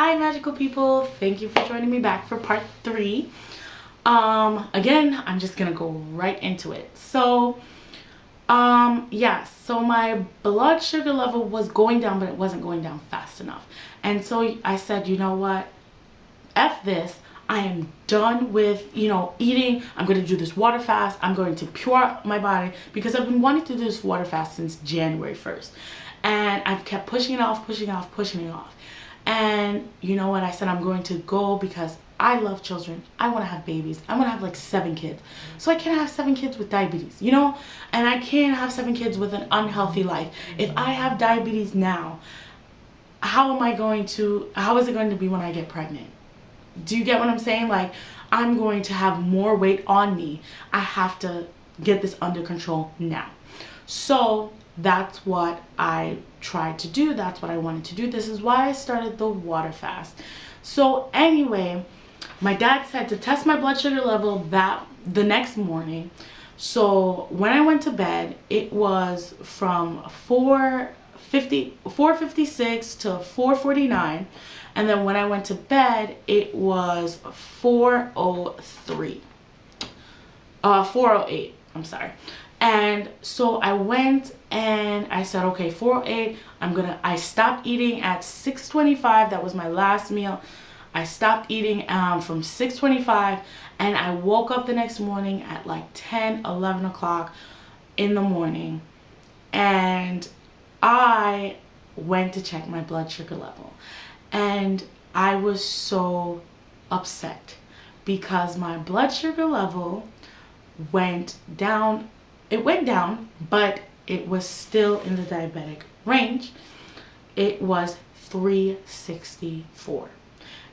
Hi magical people, thank you for joining me back for part 3. Again, I'm just gonna go right into it. So so my blood sugar level was going down, but it wasn't going down fast enough. And so I said, you know what, F this. I am done with, eating. I'm going to do this water fast. I'm going to pure out my body because I've been wanting to do this water fast since January 1st. And I've kept pushing it off. And you know what? I said I'm going to go because I love children. I want to have babies. I want to have like 7 kids. So I can't have 7 kids with diabetes, And I can't have 7 kids with an unhealthy life. If I have diabetes now, how is it going to be when I get pregnant? Do you get what I'm saying? Like, I'm going to have more weight on me. I have to get this under control now. So that's what I tried to do. That's what I wanted to do. This is why I started the water fast. So anyway, my dad said to test my blood sugar level the next morning. So when I went to bed, it was from 456 to 449. And then when I went to bed, it was 408. I'm sorry. And so I went and I said, okay, 408. I stopped eating at 6:25. That was my last meal. I stopped eating from 6:25, and I woke up the next morning at like 10, 11 o'clock in the morning, and I went to check my blood sugar level. And I was so upset because my blood sugar level went down. It went down, but it was still in the diabetic range. It was 364.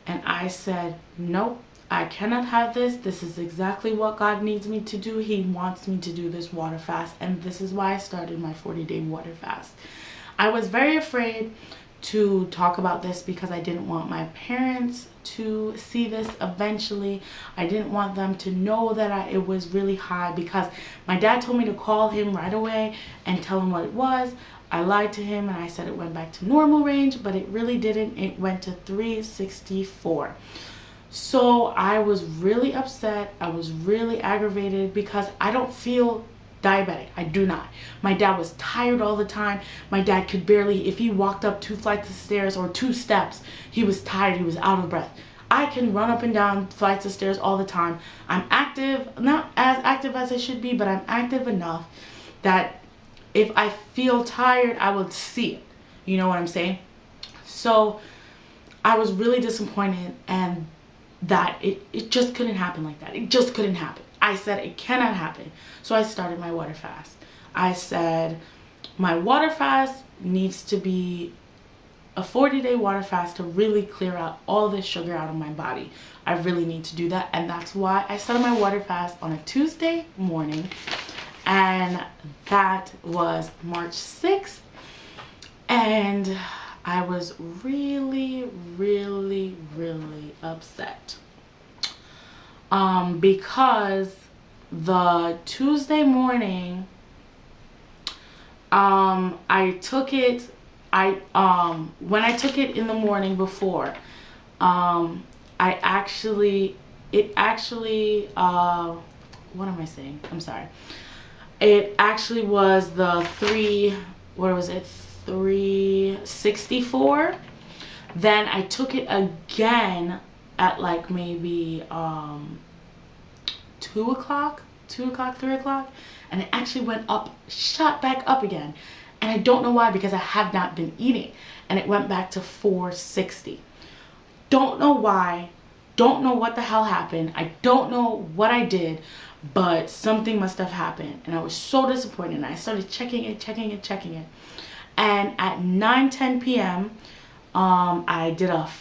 And I said, nope, I cannot have this. This is exactly what God needs me to do. He wants me to do this water fast. And this is why I started my 40-day water fast. I was very afraid to talk about this because I didn't want my parents to see this eventually. I didn't want them to know that it was really high because my dad told me to call him right away and tell him what it was. I lied to him and I said it went back to normal range, but it really didn't. It went to 364. So I was really upset. I was really aggravated because I don't feel diabetic. I do not. My dad was tired all the time. My dad could barely, if he walked up 2 flights of stairs or 2 steps, he was tired. He was out of breath. I can run up and down flights of stairs all the time. I'm active, not as active as I should be, but I'm active enough that if I feel tired, I will see it. You know what I'm saying? So I was really disappointed, and that it just couldn't happen like that. It just couldn't happen. I said it cannot happen. So I started my water fast. I said my water fast needs to be a 40-day water fast to really clear out all this sugar out of my body. I really need to do that. And that's why I started my water fast on a Tuesday morning. And that was March 6th. And I was really, really, really upset. Because the Tuesday morning, I took it, when I took it in the morning before, what am I saying? I'm sorry. It actually was the 364. Then I took it again at like maybe 2 o'clock, 3 o'clock, and it actually shot back up again. And I don't know why, because I have not been eating, and it went back to 460. Don't know why, don't know what the hell happened. I don't know what I did, but something must have happened, and I was so disappointed. And I started checking it. And at 9:10 p.m.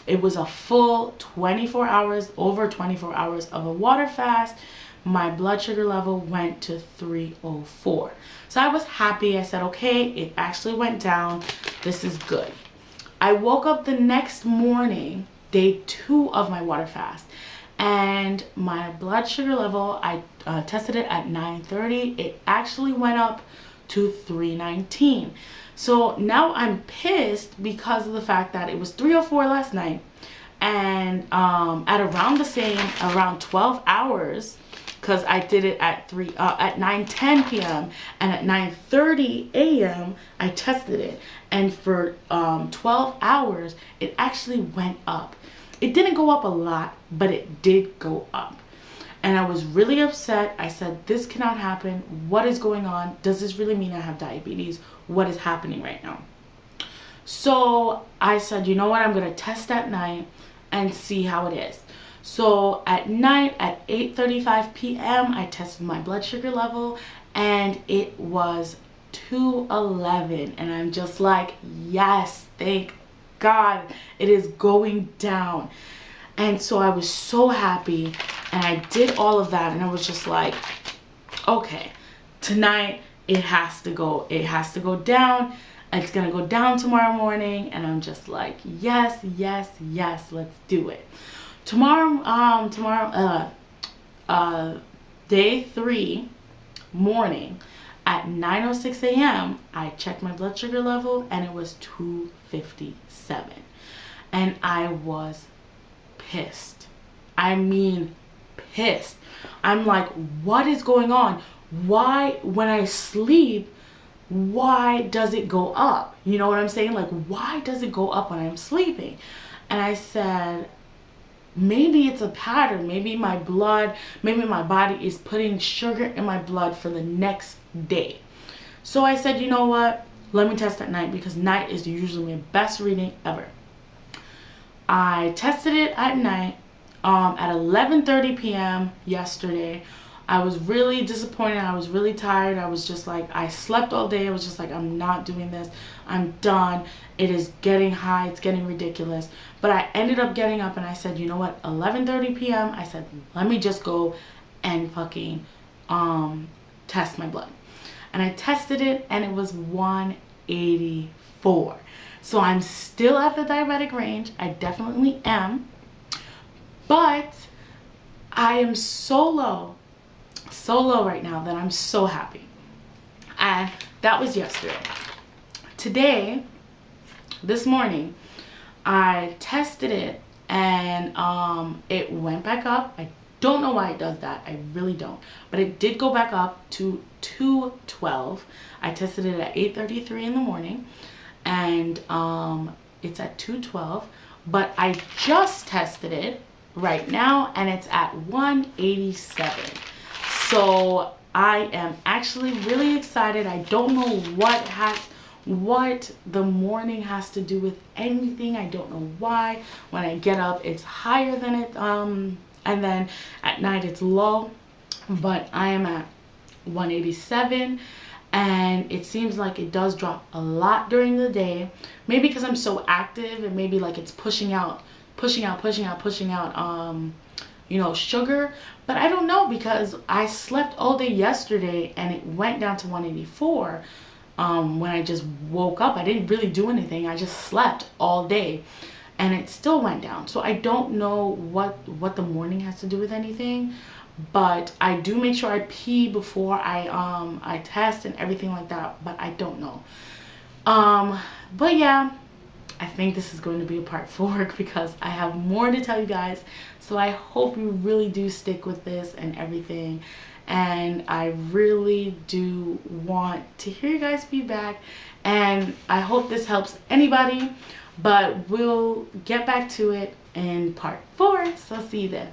it was a full 24 hours, over 24 hours of a water fast. My blood sugar level went to 304. So I was happy. I said, okay, it actually went down. This is good. I woke up the next morning, day 2 of my water fast, and my blood sugar level, I tested it at 9:30. It actually went up to 319. So now I'm pissed because of the fact that it was 3:04 last night, and at around 12 hours, because I did it at 9:10 p.m. and at 9:30 a.m. I tested it, and for 12 hours it actually went up. It didn't go up a lot, but it did go up. And I was really upset. I said, this cannot happen. What is going on? Does this really mean I have diabetes? What is happening right now? So I said, you know what? I'm going to test at night and see how it is. So at night at 8:35 p.m. I tested my blood sugar level, and it was 211. And I'm just like, yes, thank God it is going down. And so I was so happy, and I did all of that, and I was just like, okay, tonight it has to go down. It's gonna go down tomorrow morning. And I'm just like, yes, yes, yes, let's do it. Tomorrow, day 3 morning at 9:06 a.m. I checked my blood sugar level, and it was 257. And I was pissed. I mean, pissed. I'm like, what is going on? Why, when I sleep, why does it go up? You know what I'm saying? Like, why does it go up when I'm sleeping? And I said, maybe it's a pattern. Maybe my body is putting sugar in my blood for the next day. So I said, you know what? Let me test at night, because night is usually my best reading ever. I tested it at night at 11:30 p.m. yesterday. I was really disappointed. I was really tired. I was just like, I slept all day. I was just like, I'm not doing this. I'm done. It is getting high. It's getting ridiculous. But I ended up getting up, and I said, you know what? 11:30 p.m. I said, let me just go and fucking test my blood. And I tested it, and it was 184. So I'm still at the diabetic range. I definitely am. But I am so low right now that I'm so happy. And that was yesterday. Today, this morning, I tested it, and it went back up. I don't know why it does that. I really don't. But it did go back up to 212. I tested it at 8:33 in the morning, and it's at 212. But I just tested it right now, and it's at 187. So I am actually really excited. I don't know what the morning has to do with anything. I don't know why. When I get up, it's higher than it, and then at night it's low. But I am at 187, and it seems like it does drop a lot during the day. Maybe because I'm so active, and maybe like it's pushing out you know, sugar. But I don't know, because I slept all day yesterday, and it went down to 184 when I just woke up. I didn't really do anything. I just slept all day, and it still went down. So I don't know what the morning has to do with anything. But I do make sure I pee before I test and everything like that. But I don't know. But yeah, I think this is going to be a part 4, because I have more to tell you guys. So I hope you really do stick with this and everything. And I really do want to hear you guys' feedback. And I hope this helps anybody. But we'll get back to it in part 4. So see you then.